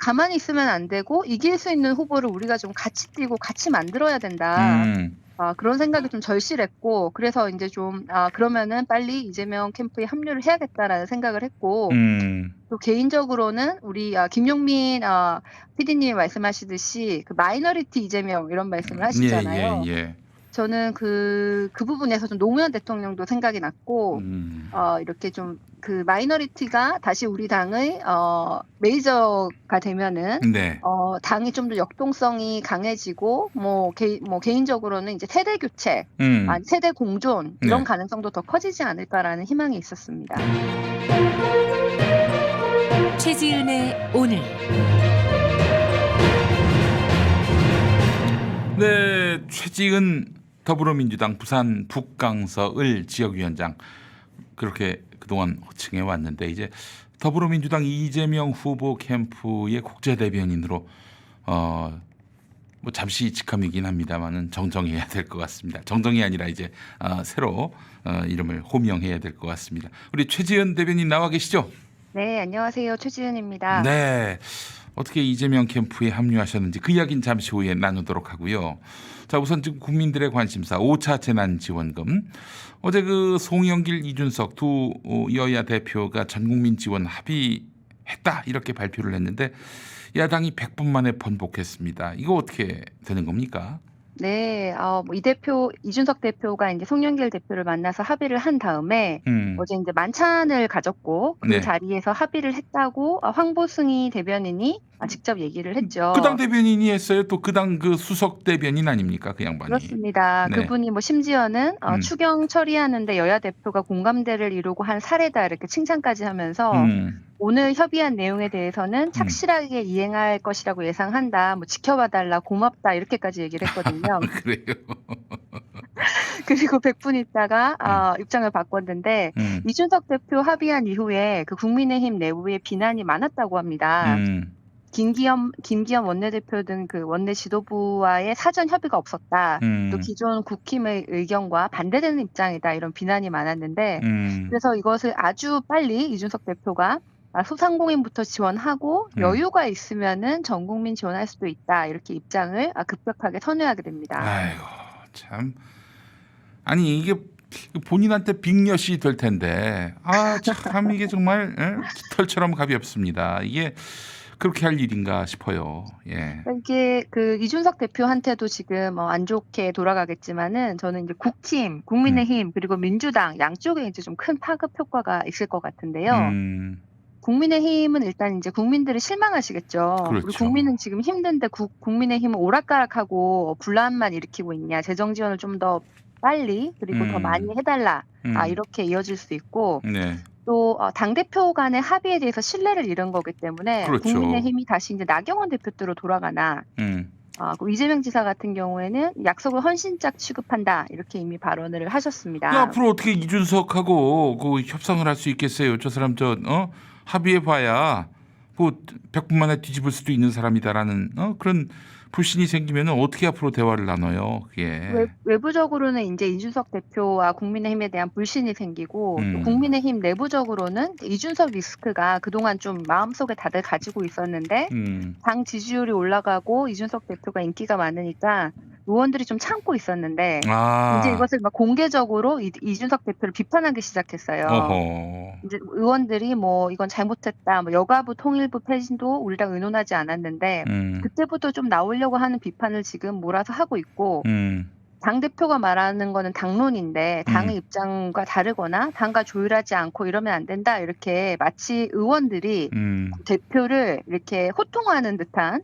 가만히 있으면 안 되고 이길 수 있는 후보를 우리가 좀 같이 뛰고 같이 만들어야 된다. 그런 생각이 좀 절실했고 그래서 인제 좀 그러면은 빨리 이재명 캠프에 합류를 해야겠다라는 생각을 했고 또 개인적으로는 우리 김용민 PD님이 말씀하시듯이 그 마이너리티 이재명 이런 말씀을 하시잖아요. 예. 저는 그 부분에서 좀 노무현 대통령도 생각이 났고 이렇게 좀 그 마이너리티가 다시 우리 당의 메이저가 되면은 네. 당이 좀 더 역동성이 강해지고 뭐 개인적으로는 이제 세대 교체, 세대 공존 이런 네. 가능성도 더 커지지 않을까라는 희망이 있었습니다. 최지은의 오늘. 네, 최지은 더불어민주당 부산 북강서을 지역위원장 그렇게 그동안 호칭해 왔는데 이제 더불어민주당 이재명 후보 캠프의 국제대변인으로 뭐 잠시 직함이긴 합니다만은 정정해야 될 것 같습니다. 정정이 아니라 이제 새로 이름을 호명해야 될 것 같습니다. 우리 최지은 대변인 나와 계시죠? 네, 안녕하세요. 최지은입니다. 네. 어떻게 이재명 캠프에 합류하셨는지 그 이야기는 잠시 후에 나누도록 하고요. 자, 우선 지금 국민들의 관심사 5차 재난지원금. 어제 그 송영길, 이준석 두 여야 대표가 전국민 지원 합의했다 이렇게 발표를 했는데 야당이 100분 만에 번복했습니다. 이거 어떻게 되는 겁니까? 네. 이준석 대표가 인제 송영길 대표를 만나서 합의를 한 다음에 어제 인제 만찬을 가졌고 그 네. 자리에서 합의를 했다고 황보승희 대변인이 직접 얘기를 했죠. 그 당 대변인이 했어요. 또 그 당 그 수석 대변인 아닙니까? 그 양반이. 그렇습니다. 네. 그분이 뭐 심지어는 추경 처리하는데 여야 대표가 공감대를 이루고 한 사례다 이렇게 칭찬까지 하면서 오늘 협의한 내용에 대해서는 착실하게 이행할 것이라고 예상한다. 뭐 지켜봐 달라, 고맙다 이렇게까지 얘기를 했거든요. 그래요. 그리고 100분 있다가 입장을 바꿨는데 이준석 대표 합의한 이후에 그 국민의힘 내부에 비난이 많았다고 합니다. 김기현 원내대표 등 그 원내 지도부와의 사전 협의가 없었다. 또 기존 국힘의 의견과 반대되는 입장이다. 이런 비난이 많았는데 그래서 이것을 아주 빨리 이준석 대표가 소상공인부터 지원하고 여유가 있으면은 전 국민 지원할 수도 있다. 이렇게 입장을 급격하게 선회하게 됩니다. 아이고 참. 아니 이게 본인한테 빅엿이 될 텐데 참 이게 정말 깃털처럼 갑이 없습니다. 이게 그렇게 할 일인가 싶어요. 예. 이게 그 이준석 대표한테도 지금 안 좋게 돌아가겠지만은 저는 이제 국힘, 국민의힘 그리고 민주당 양쪽에 이제 좀 큰 파급 효과가 있을 것 같은데요. 국민의힘은 일단 이제 국민들이 실망하시겠죠. 그렇죠. 우리 국민은 지금 힘든데 국민의힘은 오락가락하고 분란만 일으키고 있냐. 재정 지원을 좀 더 빨리 그리고 더 많이 해달라. 이렇게 이어질 수 있고 네. 또 당대표 간의 합의에 대해서 신뢰를 잃은 거기 때문에 그렇죠. 국민의힘이 다시 이제 나경원 대표 때로 돌아가나 그 이재명 지사 같은 경우에는 약속을 헌신짝 취급한다 이렇게 이미 발언을 하셨습니다. 앞으로 어떻게 이준석하고 그 협상을 할 수 있겠어요? 저 사람 합의해 봐야 뭐 100분 만에 뒤집을 수도 있는 사람이다라는 그런 불신이 생기면 어떻게 앞으로 대화를 나눠요? 그게. 외부적으로는 이제 이준석 대표와 국민의힘에 대한 불신이 생기고 또 국민의힘 내부적으로는 이준석 리스크가 그동안 좀 마음속에 다들 가지고 있었는데 당 지지율이 올라가고 이준석 대표가 인기가 많으니까 의원들이 좀 참고 있었는데 이제 이것을 막 공개적으로 이준석 대표를 비판하기 시작했어요. 이제 의원들이 뭐 이건 잘못했다, 뭐 여가부 통일부 폐지도 우리랑 의논하지 않았는데 그때부터 좀 나오려고 하는 비판을 지금 몰아서 하고 있고 당대표가 말하는 거는 당론인데 당의 입장과 다르거나 당과 조율하지 않고 이러면 안 된다 이렇게 마치 의원들이 대표를 이렇게 호통하는 듯한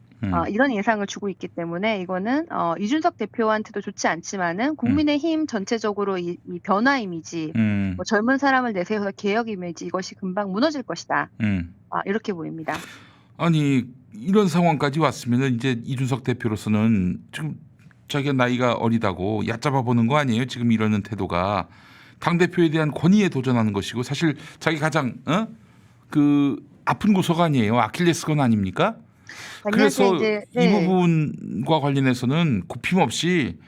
이런 예상을 주고 있기 때문에 이거는 이준석 대표한테도 좋지 않지만은 국민의힘 전체적으로 이 변화 이미지, 뭐 젊은 사람을 내세워서 개혁 이미지 이것이 금방 무너질 것이다. 이렇게 보입니다. 아니 이런 상황까지 왔으면 이제 이준석 대표로서는 지금 자기가 나이가 어리다고 얕잡아 보는 거 아니에요? 지금 이러는 태도가 당 대표에 대한 권위에 도전하는 것이고 사실 자기 가장 그 아픈 구석 아니에요? 아킬레스건 아닙니까? 그래서 이 부분과 관련해서는 굽힘없이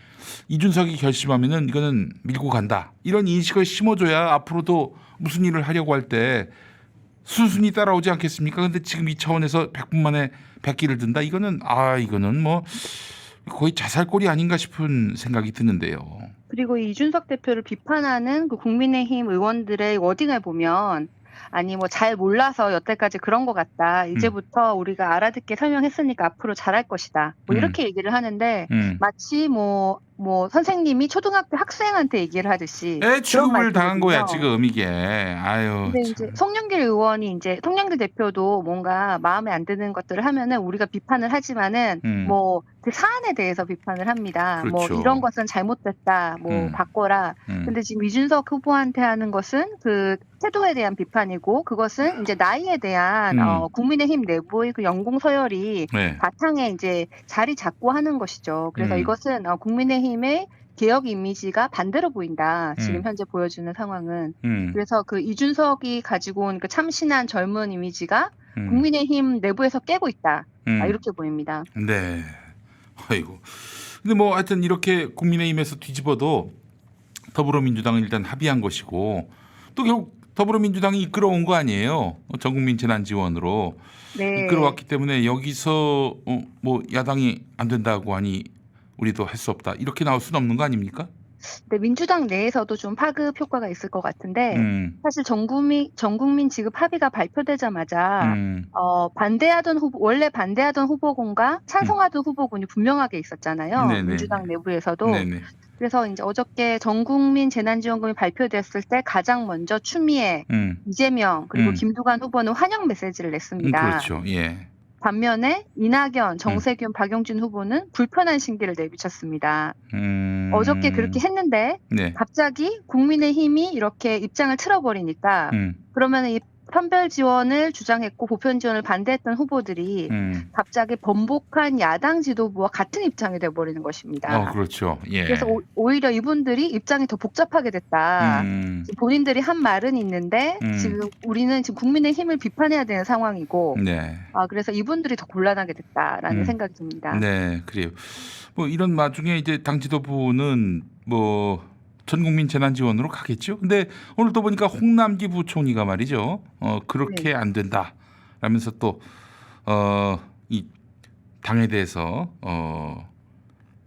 이준석이 결심하면은 이거는 밀고 간다. 이런 인식을 심어줘야 앞으로도 무슨 일을 하려고 할 때 순순히 따라오지 않겠습니까? 근데 지금 이 차원에서 100분 만에 100기를 든다. 이거는 뭐 거의 자살골이 아닌가 싶은 생각이 드는데요. 그리고 이준석 대표를 비판하는 그 국민의힘 의원들의 워딩을 보면 아니 뭐 잘 몰라서 여태까지 그런 것 같다. 이제부터 우리가 알아듣게 설명했으니까 앞으로 잘할 것이다. 뭐 이렇게 얘기를 하는데 마치 뭐 선생님이 초등학교 학생한테 얘기를 하듯이 취급을 당한 거야 지금 이게. 아유. 근데 이제 송영길 의원이 이제 송영길 대표도 뭔가 마음에 안 드는 것들을 하면은 우리가 비판을 하지만은 뭐 그 사안에 대해서 비판을 합니다. 그렇죠. 뭐 이런 것은 잘못됐다. 뭐 바꿔라. 근데 지금 이준석 후보한테 하는 것은 그 태도에 대한 비판이고 그것은 이제 나이에 대한 국민의힘 내부의 그 연공 서열이 바탕에 이제 자리 잡고 하는 것이죠. 그래서 이것은 국민의힘의 개혁 이미지가 반대로 보인다. 지금 현재 보여주는 상황은. 그래서 그 이준석이 가지고 온 그 참신한 젊은 이미지가 국민의힘 내부에서 깨고 있다. 이렇게 보입니다. 네. 아이고. 근데 뭐 하여튼 이렇게 국민의힘에서 뒤집어도 더불어민주당은 일단 합의한 것이고 또 결국 더불어민주당이 이끌어온 거 아니에요. 전국민 재난지원으로 이끌어왔기 때문에 여기서 뭐 야당이 안 된다고 하니 우리도 할 수 없다. 이렇게 나올 수는 없는 거 아닙니까? 네, 민주당 내에서도 좀 파급 효과가 있을 것 같은데 사실 전국민 지급 합의가 발표되자마자 원래 반대하던 후보군과 찬성하던 후보군이 분명하게 있었잖아요. 네네. 민주당 내부에서도. 네네. 그래서 이제 어저께 전국민 재난지원금이 발표됐을 때 가장 먼저 추미애, 이재명 그리고 김두관 후보는 환영 메시지를 냈습니다. 그렇죠. 예. 반면에 이낙연, 정세균, 박용진 후보는 불편한 심기를 내비쳤습니다. 어저께 그렇게 했는데 갑자기 국민의힘이 이렇게 입장을 틀어버리니까 그러면 이 선별 지원을 주장했고 보편 지원을 반대했던 후보들이 갑자기 번복한 야당 지도부와 같은 입장이 돼버리는 것입니다. 그렇죠. 예. 그래서 오히려 이분들이 입장이 더 복잡하게 됐다. 본인들이 한 말은 있는데 지금 우리는 지금 국민의힘을 비판해야 되는 상황이고 그래서 이분들이 더 곤란하게 됐다라는 생각이 듭니다. 네, 그래요. 뭐 이런 와중에 이제 당 지도부는 뭐 전국민 재난지원으로 가겠죠. 근데 오늘 또 보니까 홍남기 부총리가 말이죠. 그렇게 안 된다라면서 또 이 당에 대해서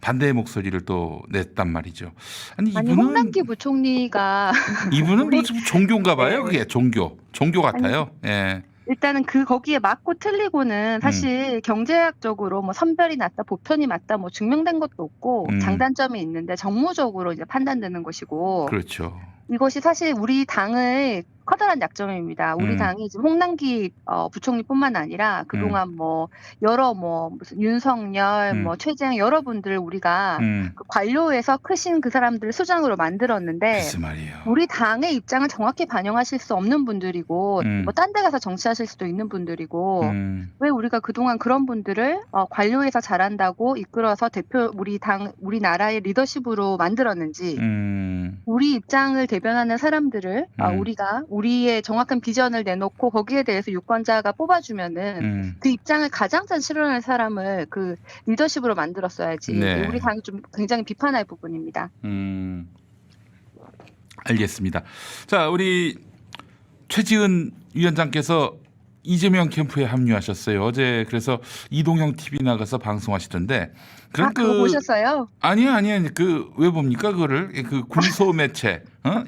반대의 목소리를 또 냈단 말이죠. 아니 홍남기 부총리가 이분은 뭐 종교인가 봐요. 그게 종교 같아요. 예. 일단은 거기에 맞고 틀리고는 사실 경제학적으로 뭐 선별이 맞다, 보편이 맞다, 뭐 증명된 것도 없고 장단점이 있는데 정무적으로 이제 판단되는 것이고. 그렇죠. 이것이 사실 우리 당의 커다란 약점입니다. 우리 당이 지금 홍남기 부총리뿐만 아니라 그동안 뭐 여러 무슨 윤석열, 최재형 여러분들 우리가 그 관료에서 크신 그 사람들을 수장으로 만들었는데 우리 당의 입장을 정확히 반영하실 수 없는 분들이고 뭐 딴 데 가서 정치하실 수도 있는 분들이고 왜 우리가 그동안 그런 분들을 관료에서 잘한다고 이끌어서 우리 나라의 리더십으로 만들었는지 우리 입장을 대변하는 사람들을 우리의 정확한 비전을 내놓고 거기에 대해서 유권자가 뽑아주면은 그 입장을 가장 잘 실현할 사람을 그 리더십으로 만들었어야지. 우리 당이 좀 굉장히 비판할 부분입니다. 알겠습니다. 자, 우리 최지은 위원장께서 이재명 캠프에 합류하셨어요. 어제 그래서 이동형 TV 나가서 방송하시던데. 그거 보셨어요? 아니요. 왜 봅니까 그거를? 그 군소 매체,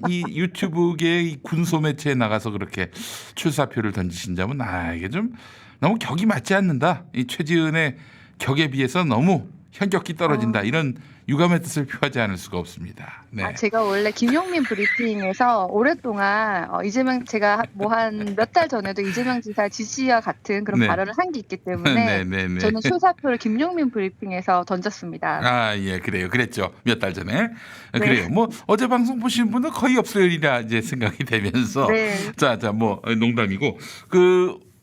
이 유튜브계의 군소 매체에 나가서 그렇게 출사표를 던지신 점은 이게 좀 너무 격이 맞지 않는다. 이 최지은의 격에 비해서 너무 현격히 떨어진다. 이런 유감의 뜻을 표하지 않을 수가 없습니다. 네. 제가 원래 김용민 브리핑에서 오랫동안 이재명 제가 뭐 한 몇 달 전에도 이재명 지사 지지와 같은 그런 발언을 한 게 있기 때문에 저는 출사표를 김용민 브리핑에서 던졌습니다. 예, 그래요. 그랬죠. 몇 달 전에. 그래요. 뭐 어제 방송 보신 분은 거의 없으리라 이제 생각이 되면서 자, 뭐 농담이고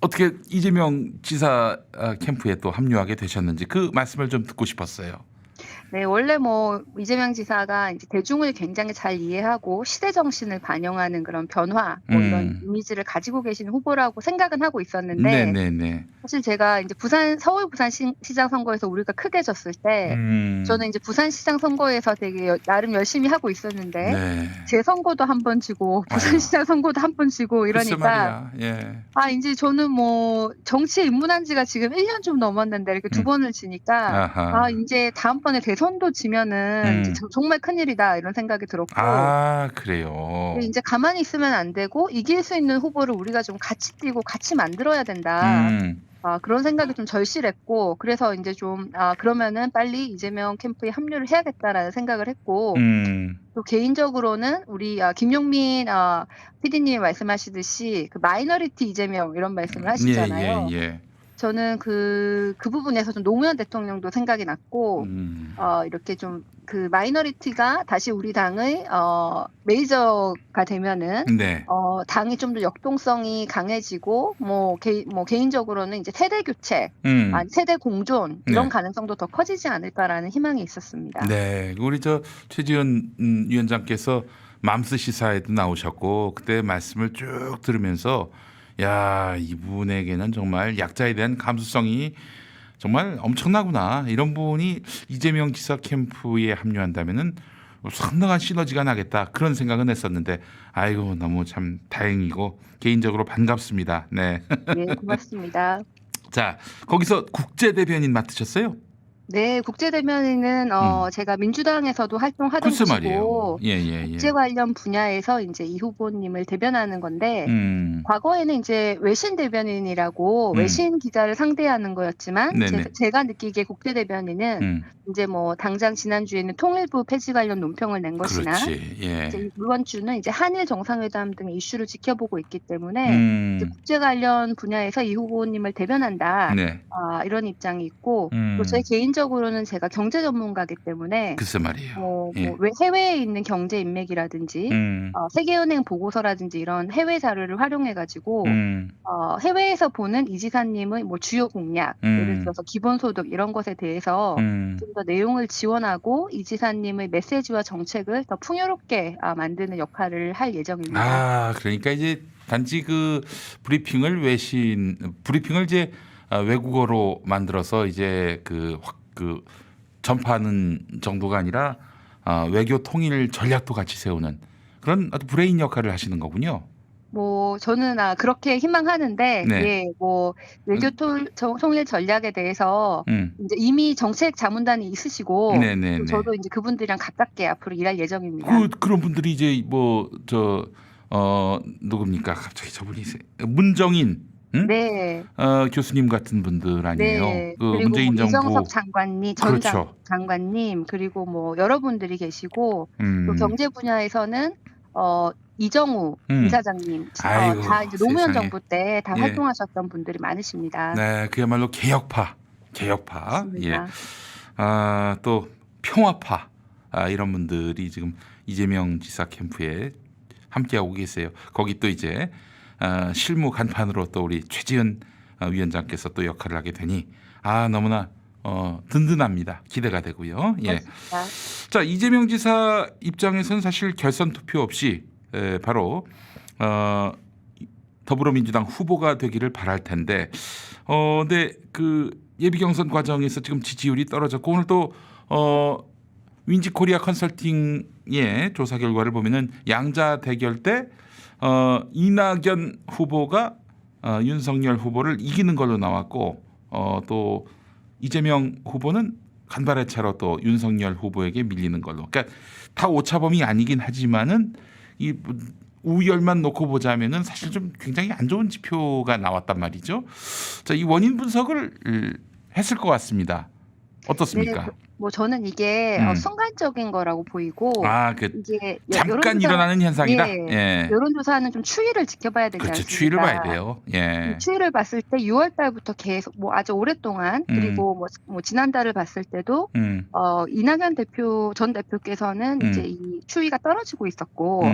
어떻게 이재명 지사 캠프에 또 합류하게 되셨는지 그 말씀을 좀 듣고 싶었어요. 네, 원래 뭐 이재명 지사가 이제 대중을 굉장히 잘 이해하고 시대 정신을 반영하는 그런 변화, 뭐 이런 이미지를 가지고 계신 후보라고 생각은 하고 있었는데, 네네네. 사실 제가 이제 서울 부산시장 선거에서 우리가 크게 졌을 때, 저는 이제 부산시장 선거에서 되게 나름 열심히 하고 있었는데, 네. 제 선거도 한 번 지고 부산시장 선거도 한 번 지고 글쎄 이러니까 말이야. 예. 이제 저는 뭐 정치에 입문한 지가 지금 1년 좀 넘었는데 이렇게 두 번을 지니까 아하. 이제 다음번에 대선도 지면은 이제 정말 큰일이다 이런 생각이 들었고, 그래요. 이제 가만히 있으면 안 되고 이길 수 있는 후보를 우리가 좀 같이 뛰고 같이 만들어야 된다. 그런 생각이 좀 절실했고, 그래서 이제 좀 그러면은 빨리 이재명 캠프에 합류를 해야겠다라는 생각을 했고, 또 개인적으로는 우리 김용민 PD님이 말씀하시듯이 그 마이너리티 이재명 이런 말씀을 하시잖아요. 예. 저는 그 부분에서 좀 노무현 대통령도 생각이 났고, 이렇게 좀 그 마이너리티가 다시 우리 당의 메이저가 되면은 네. 당이 좀 더 역동성이 강해지고 뭐 개인적으로는 이제 세대 교체, 세대 공존 이런 가능성도 더 커지지 않을까라는 희망이 있었습니다. 네, 우리 최지은 위원장께서 맘스 시사에도 나오셨고 그때 말씀을 쭉 들으면서 야, 이분에게는 정말 약자에 대한 감수성이 정말 엄청나구나. 이런 분이 이재명 지사 캠프에 합류한다면은 상당한 시너지가 나겠다. 그런 생각은 했었는데 아이고 너무 참 다행이고 개인적으로 반갑습니다. 네. 네, 고맙습니다. 자, 거기서 국제 대변인 맡으셨어요? 네, 국제대변인은 제가 민주당에서도 활동하던 글쎄 말이에요. 곳이고, 예. 국제 관련 분야에서 이제 이 후보님을 대변하는 건데, 과거에는 이제 외신 대변인이라고 외신 기자를 상대하는 거였지만, 제가 느끼기에 국제대변인은 이제 뭐 당장 지난주에는 통일부 폐지 관련 논평을 낸 것이나, 이제 이번 주는 이제 한일 정상회담 등의 이슈를 지켜보고 있기 때문에 이제 국제 관련 분야에서 이 후보님을 대변한다. 이런 입장이 있고, 또 제 개인적으로는 제가 경제 전문가이기 때문에 글쎄 말이에요. 해외에 있는 경제 인맥이라든지 세계은행 보고서라든지 이런 해외 자료를 활용해가지고 해외에서 보는 이 지사님의 뭐 주요 공약, 예를 들어서 기본소득 이런 것에 대해서 좀 더 내용을 지원하고 이 지사님의 메시지와 정책을 더 풍요롭게 만드는 역할을 할 예정입니다. 그러니까 이제 단지 그 브리핑을 이제 외국어로 만들어서 이제 그 전파하는 정도가 아니라 외교 통일 전략도 같이 세우는 그런 아주 브레인 역할을 하시는 거군요. 뭐 저는 그렇게 희망하는데 뭐 외교 통일 전략에 대해서 이제 이미 정책 자문단이 있으시고 또 저도 이제 그분들이랑 가깝게 앞으로 일할 예정입니다. 그런 분들이 이제 누굽니까? 갑자기 저분이 문정인 교수님 같은 분들 아니에요? 그리고 문재인 정부 이정석 장관님, 장관님 그리고 뭐 여러분들이 계시고 또 경제 분야에서는 이정우 이사장님 다 이제 노무현 정부 때 다 활동하셨던 분들이 많으십니다. 네, 그야말로 개혁파. 맞습니다. 또 평화파 이런 분들이 지금 이재명 지사 캠프에 함께하고 계세요. 거기 또 이제 실무 간판으로 또 우리 최지은 위원장께서 또 역할을 하게 되니 너무나 든든합니다. 기대가 되고요. 자, 이재명 지사 입장에서는 사실 결선 투표 없이 바로 더불어민주당 후보가 되기를 바랄 텐데, 근데 그 예비 경선 과정에서 지금 지지율이 떨어졌고 오늘 또 윈지코리아 컨설팅의 조사 결과를 보면은 양자 대결 때 이낙연 후보가 윤석열 후보를 이기는 걸로 나왔고 또 이재명 후보는 간발의 차로 또 윤석열 후보에게 밀리는 걸로. 그러니까 다 오차범위 아니긴 하지만은 이 우열만 놓고 보자면은 사실 좀 굉장히 안 좋은 지표가 나왔단 말이죠. 자, 이 원인 분석을 했을 것 같습니다. 어떻습니까? 뭐 저는 이게 순간적인 거라고 보이고 이게 잠깐 일어나는 현상이다. 여론조사는 좀 추이를 지켜봐야 되지 않습니까? 추이를 봐야 돼요. 추이를 봤을 때 6월 달부터 계속 뭐 아주 오랫동안 그리고 뭐 지난달을 봤을 때도 이낙연 전 대표께서는 이제 이 추이가 떨어지고 있었고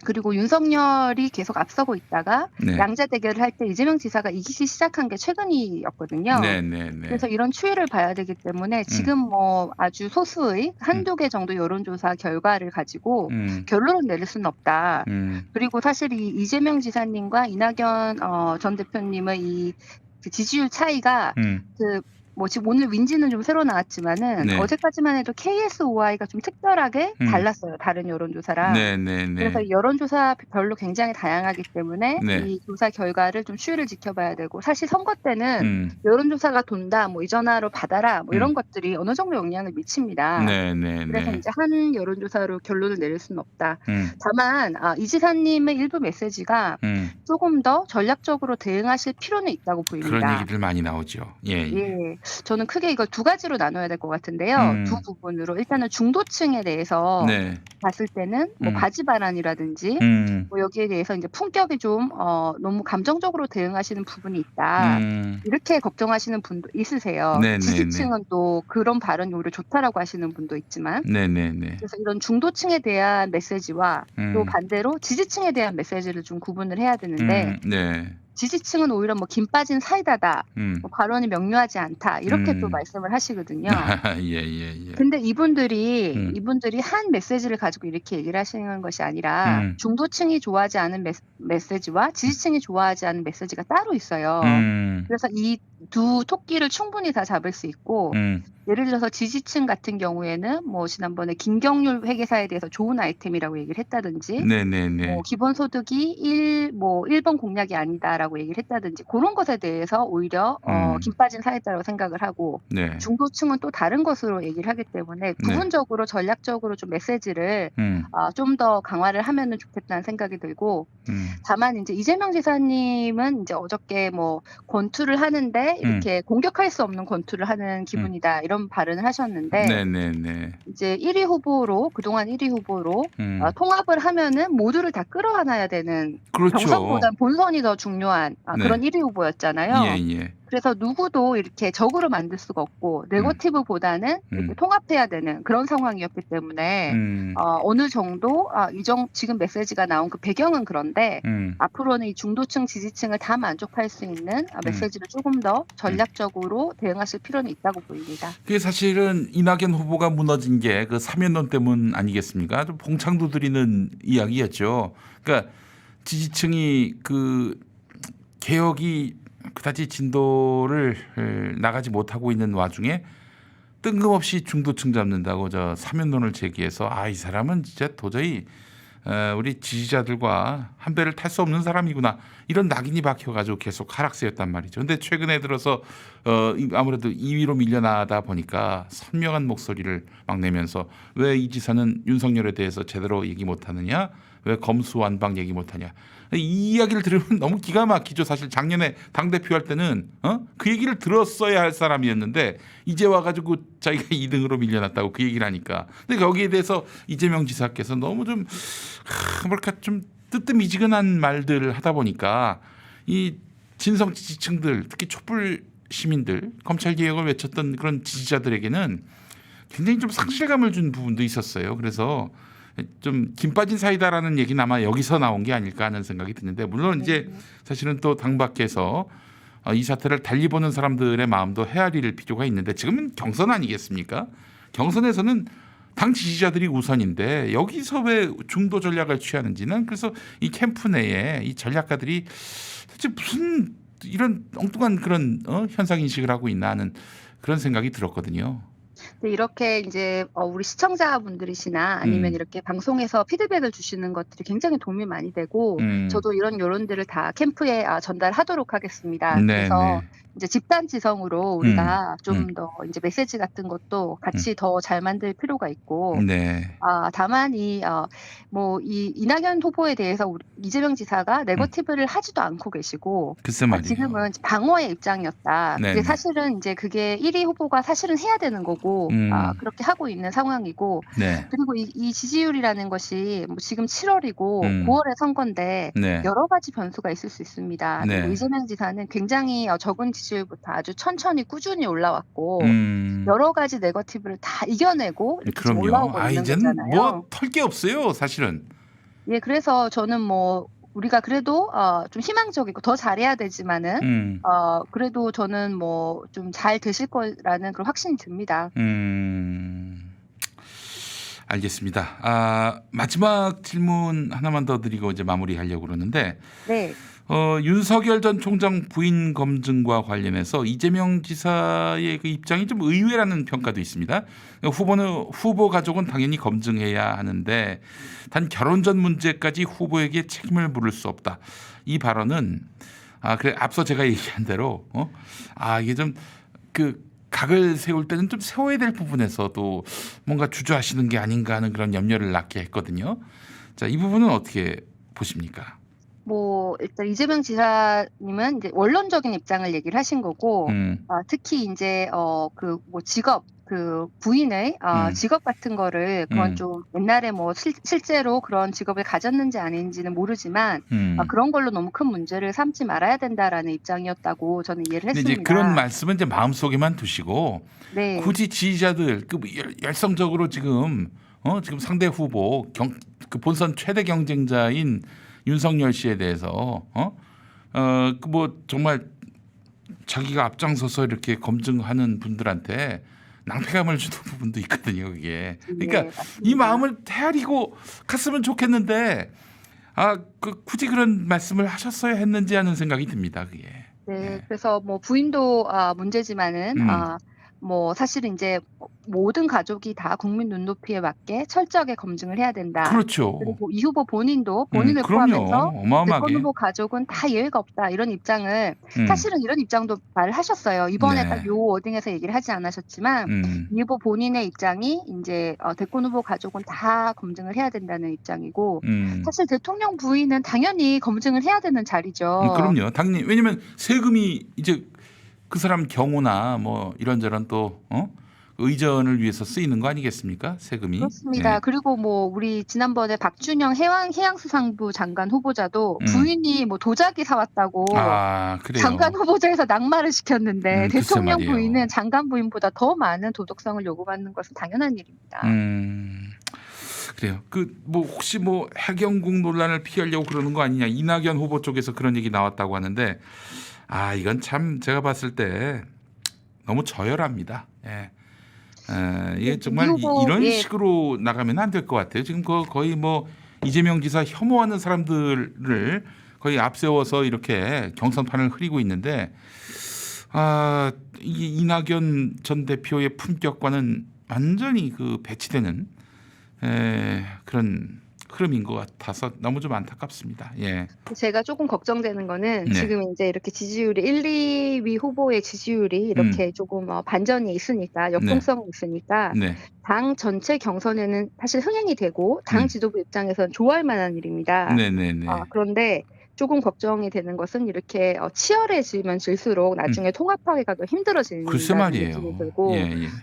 그리고 윤석열이 계속 앞서고 있다가 네. 양자 대결을 할 때 이재명 지사가 이기기 시작한 게 최근이었거든요. 네네네. 그래서 이런 추이를 봐야 되기 때문에 지금 뭐 아주 소수의 한두 개 정도 여론조사 결과를 가지고 결론을 내릴 수는 없다. 그리고 사실 이 이재명 지사님과 이낙연 전 대표님의 이 그 지지율 차이가 뭐 지금 오늘 윈지는 좀 새로 나왔지만은 네. 어제까지만 해도 KSOI가 좀 특별하게 달랐어요. 다른 여론조사랑. 네네네. 그래서 여론조사별로 굉장히 다양하기 때문에 네. 이 조사 결과를 좀 추이를 지켜봐야 되고 사실 선거 때는 여론조사가 돈다, 뭐 이 전화로 받아라, 뭐 이런 것들이 어느 정도 영향을 미칩니다. 네네네. 그래서 이제 한 여론조사로 결론을 내릴 수는 없다. 다만 이 지사님의 일부 메시지가 조금 더 전략적으로 대응하실 필요는 있다고 보입니다. 그런 얘기들 많이 나오죠. 예. 예, 저는 크게 이걸 두 가지로 나눠야 될 것 같은데요. 두 부분으로 일단은 중도층에 대해서 네. 봤을 때는 뭐 바지 반환이라든지 뭐 여기에 대해서 이제 품격이 좀 너무 감정적으로 대응하시는 부분이 있다. 이렇게 걱정하시는 분도 있으세요. 네네네. 지지층은 또 그런 발언이 오히려 좋다라고 하시는 분도 있지만, 네네네. 그래서 이런 중도층에 대한 메시지와 또 반대로 지지층에 대한 메시지를 좀 구분을 해야 되는데. 네. 지지층은 오히려 뭐 김 빠진 사이다다, 뭐 발언이 명료하지 않다 이렇게 또 말씀을 하시거든요. 예. 근데 이분들이 한 메시지를 가지고 이렇게 얘기를 하시는 것이 아니라 중도층이 좋아하지 않은 메시지와 지지층이 좋아하지 않은 메시지가 따로 있어요. 그래서 이 두 토끼를 충분히 다 잡을 수 있고 예를 들어서 지지층 같은 경우에는 뭐 지난번에 김경률 회계사에 대해서 좋은 아이템이라고 얘기를 했다든지 네네네. 뭐 기본소득이 1번 공약이 아니다라고 얘기를 했다든지 그런 것에 대해서 오히려 김 빠진 사이다라고 생각을 하고 네. 중도층은 또 다른 것으로 얘기를 하기 때문에 부분적으로 전략적으로 좀 메시지를 좀 더 강화를 하면은 좋겠다는 생각이 들고 다만 이제 이재명 지사님은 이제 어저께 뭐 권투를 하는데 이렇게 공격할 수 없는 권투를 하는 기분이다 이런 발언을 하셨는데 네네네. 이제 1위 후보로 그동안 1위 후보로 통합을 하면은 모두를 다 끌어안아야 되는 그렇죠. 경선보단 본선이 더 중요한 그런 1위 후보였잖아요. 예. 그래서 누구도 이렇게 적으로 만들 수가 없고 네거티브보다는 이렇게 통합해야 되는 그런 상황이었기 때문에 어느 정도 지금 메시지가 나온 그 배경은 그런데 앞으로는 이 중도층 지지층을 다 만족할 수 있는 메시지를 조금 더 전략적으로 대응하실 필요는 있다고 보입니다. 그게 사실은 이낙연 후보가 무너진 게 그 사면론 때문 아니겠습니까? 좀 봉창도 드리는 이야기였죠. 그러니까 지지층이 그 개혁이 그다지 진도를 나가지 못하고 있는 와중에 뜬금없이 중도층 잡는다고 저 사면론을 제기해서 이 사람은 진짜 도저히 우리 지지자들과 한 배를 탈 수 없는 사람이구나 이런 낙인이 박혀가지고 계속 하락세였단 말이죠. 근데 최근에 들어서 아무래도 2위로 밀려나다 보니까 선명한 목소리를 막 내면서 왜 이 지사는 윤석열에 대해서 제대로 얘기 못하느냐, 왜 검수완박 얘기 못하냐. 이 이야기를 들으면 너무 기가 막히죠. 사실 작년에 당대표 할 때는 그 얘기를 들었어야 할 사람이었는데 이제 와가지고 자기가 2등으로 밀려났다고 그 얘기를 하니까. 근데 거기에 대해서 이재명 지사께서 너무 좀 좀 뜨뜻미지근한 말들을 하다 보니까 이 진성 지지층들 특히 촛불 시민들 검찰개혁을 외쳤던 그런 지지자들에게는 굉장히 좀 상실감을 준 부분도 있었어요. 그래서 좀 김 빠진 사이다라는 얘기는 아마 여기서 나온 게 아닐까 하는 생각이 드는데 물론 이제 사실은 또 당 밖에서 이 사태를 달리 보는 사람들의 마음도 헤아릴 필요가 있는데 지금은 경선 아니겠습니까? 경선에서는 당 지지자들이 우선인데 여기서 왜 중도 전략을 취하는지는 그래서 이 캠프 내에 이 전략가들이 도대체 무슨 이런 엉뚱한 그런 현상 인식을 하고 있나 하는 그런 생각이 들었거든요. 네, 이렇게 이제 우리 시청자분들이시나 아니면 이렇게 방송에서 피드백을 주시는 것들이 굉장히 도움이 많이 되고 저도 이런 여론들을 다 캠프에 전달하도록 하겠습니다. 그래서 이제 집단 지성으로 우리가 좀 더 이제 메시지 같은 것도 같이 더 잘 만들 필요가 있고 다만 이 이낙연 후보에 대해서 이재명 지사가 네거티브를 하지도 않고 계시고 지금은 방어의 입장이었다. 그게 사실은 이제 그게 1위 후보가 사실은 해야 되는 거고 그렇게 하고 있는 상황이고 그리고 이 지지율이라는 것이 뭐 지금 7월이고 9월에 선거인데 여러 가지 변수가 있을 수 있습니다. 그리고 이재명 지사는 굉장히 적은 지지율부터 아주 천천히 꾸준히 올라왔고 여러 가지 네거티브를 다 이겨내고 이렇게 올라오고 있는 이제는 거잖아요. 뭐 털 게 없어요, 사실은. 예, 그래서 저는 뭐 우리가 그래도 좀 희망적이고 더 잘해야 되지만은 그래도 저는 뭐 좀 잘 되실 거라는 그런 확신이 듭니다. 알겠습니다. 마지막 질문 하나만 더 드리고 이제 마무리하려고 그러는데 네. 윤석열 전 총장 부인 검증과 관련해서 이재명 지사의 그 입장이 좀 의외라는 평가도 있습니다. 후보 가족은 당연히 검증해야 하는데 단 결혼 전 문제까지 후보에게 책임을 물을 수 없다. 이 발언은 그래 앞서 제가 얘기한 대로 이게 좀 그 각을 세울 때는 좀 세워야 될 부분에서도 뭔가 주저하시는 게 아닌가 하는 그런 염려를 낳게 했거든요. 자, 이 부분은 어떻게 보십니까? 뭐 일단 이재명 지사님은 이제 원론적인 입장을 얘기를 하신 거고 특히 이제 그 뭐 직업 그 부인의 직업 같은 거를 그건 좀 옛날에 뭐 실제로 그런 직업을 가졌는지 아닌지는 모르지만 그런 걸로 너무 큰 문제를 삼지 말아야 된다라는 입장이었다고 저는 이해를 근데 했습니다. 이제 그런 말씀은 이제 마음속에만 두시고 네. 굳이 지지자들 그 열성적으로 지금 상대 후보 그 본선 최대 경쟁자인 윤석열 씨에 대해서 그 뭐 정말 자기가 앞장서서 이렇게 검증하는 분들한테 낭패감을 주는 부분도 있거든요. 그게 그러니까 네, 이 마음을 헤아리고 갔으면 좋겠는데 굳이 그런 말씀을 하셨어야 했는지 하는 생각이 듭니다. 그게. 네, 그래서 뭐 부인도 문제지만은 뭐 사실은 이제 모든 가족이 다 국민 눈높이에 맞게 철저하게 검증을 해야 된다. 그렇죠. 그리고 이 후보 본인도 본인을 그럼요. 포함해서 어마어마하게. 대권 후보 가족은 다 예의가 없다 이런 입장을 사실은 이런 입장도 말을 하셨어요. 이번에 네. 딱 요 워딩에서 얘기를 하지 않으셨지만 이 후보 본인의 입장이 이제 대권 후보 가족은 다 검증을 해야 된다는 입장이고 사실 대통령 부인은 당연히 검증을 해야 되는 자리죠. 그럼요. 당연히 왜냐하면 세금이 이제 그 사람 경우나 뭐 이런저런 또 의전을 위해서 쓰이는 거 아니겠습니까? 세금이. 그렇습니다. 네. 그리고 뭐 우리 지난번에 박준영 해양수산부 장관 후보자도 부인이 뭐 도자기 사왔다고 그래요. 장관 후보자에서 낙마를 시켰는데 글쎄 대통령 말이에요. 부인은 장관 부인보다 더 많은 도덕성을 요구받는 것은 당연한 일입니다. 그래요. 그 뭐 혹시 뭐 해경궁 논란을 피하려고 그러는 거 아니냐? 이낙연 후보 쪽에서 그런 얘기 나왔다고 하는데 이건 참 제가 봤을 때 너무 저열합니다. 예. 이게 정말 이런 식으로 나가면 안 될 것 같아요. 지금 거의 뭐 이재명 지사 혐오하는 사람들을 거의 앞세워서 이렇게 경선판을 흐리고 있는데 이게 이낙연 전 대표의 품격과는 완전히 그 배치되는 그런 흐름인 것 같아서 너무 좀 안타깝습니다. 예. 제가 조금 걱정되는 거는 지금 이제 이렇게 지지율이 1, 2위 후보의 지지율이 이렇게 조금 반전이 있으니까 역동성이 있으니까 당 전체 경선에는 사실 흥행이 되고 당 지도부 입장에서는 좋아할 만한 일입니다. 그런데 조금 걱정이 되는 것은 이렇게 치열해지면 질수록 나중에 통합하기가 더 힘들어지는 느낌이 들고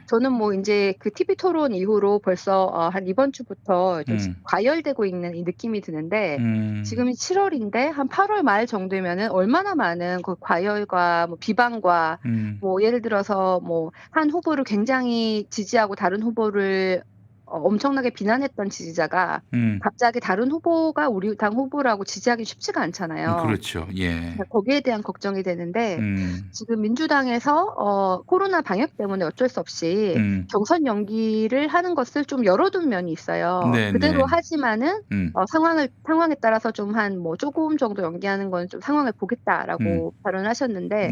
저는 뭐 이제 그 TV 토론 이후로 벌써 한 이번 주부터 과열되고 있는 이 느낌이 드는데 지금이 7월인데 한 8월 말 정도면은 얼마나 많은 그 과열과 뭐 비방과 뭐 예를 들어서 뭐 한 후보를 굉장히 지지하고 다른 후보를 엄청나게 비난했던 지지자가 갑자기 다른 후보가 우리 당 후보라고 지지하기 쉽지가 않잖아요. 그렇죠. 예. 거기에 대한 걱정이 되는데 지금 민주당에서 코로나 방역 때문에 어쩔 수 없이 경선 연기를 하는 것을 좀 열어둔 면이 있어요. 그대로 하지만은 상황에 따라서 좀 한 뭐 조금 정도 연기하는 건 좀 상황을 보겠다라고 발언하셨는데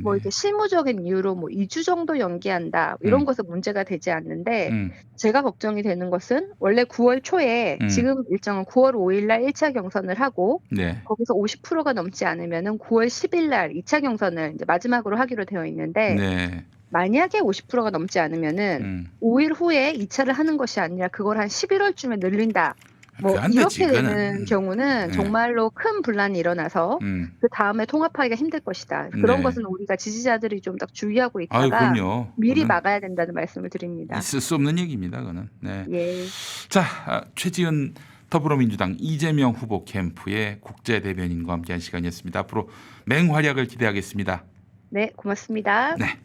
뭐 이게 실무적인 이유로 뭐 2주 정도 연기한다 이런 것은 문제가 되지 않는데 제가 걱정이 되는 것은 원래 9월 초에 지금 일정은 9월 5일 날 1차 경선을 하고 거기서 50%가 넘지 않으면은 9월 10일 날 2차 경선을 이제 마지막으로 하기로 되어 있는데 만약에 50%가 넘지 않으면은 5일 후에 2차를 하는 것이 아니라 그걸 한 11월쯤에 늘린다. 뭐 이렇게 되는 경우는 정말로 큰 분란이 일어나서 그 다음에 통합하기가 힘들 것이다. 그런 것은 우리가 지지자들이 좀 딱 주의하고 있다가 미리 막아야 된다는 말씀을 드립니다. 있을 수 없는 얘기입니다. 그거는. 예. 자, 최지은 더불어민주당 이재명 후보 캠프의 국제 대변인과 함께한 시간이었습니다. 앞으로 맹활약을 기대하겠습니다. 네, 고맙습니다. 네.